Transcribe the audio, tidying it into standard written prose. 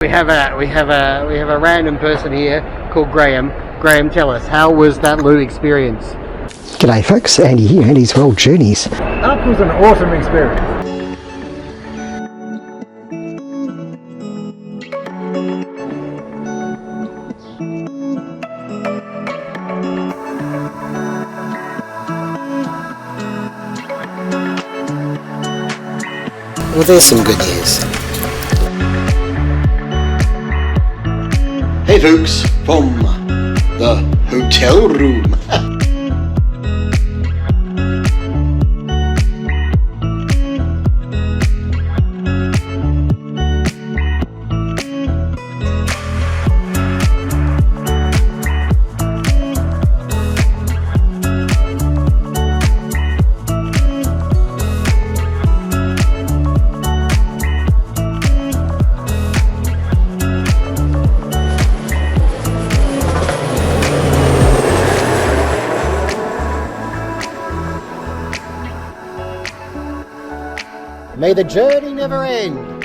We have a random person here called Graham. Graham, tell us, how was that loo experience? G'day folks, Andy here, Andy's World Journeys. That was an awesome experience. Well, there's some good news. Hey folks, from the hotel room. May the journey never end.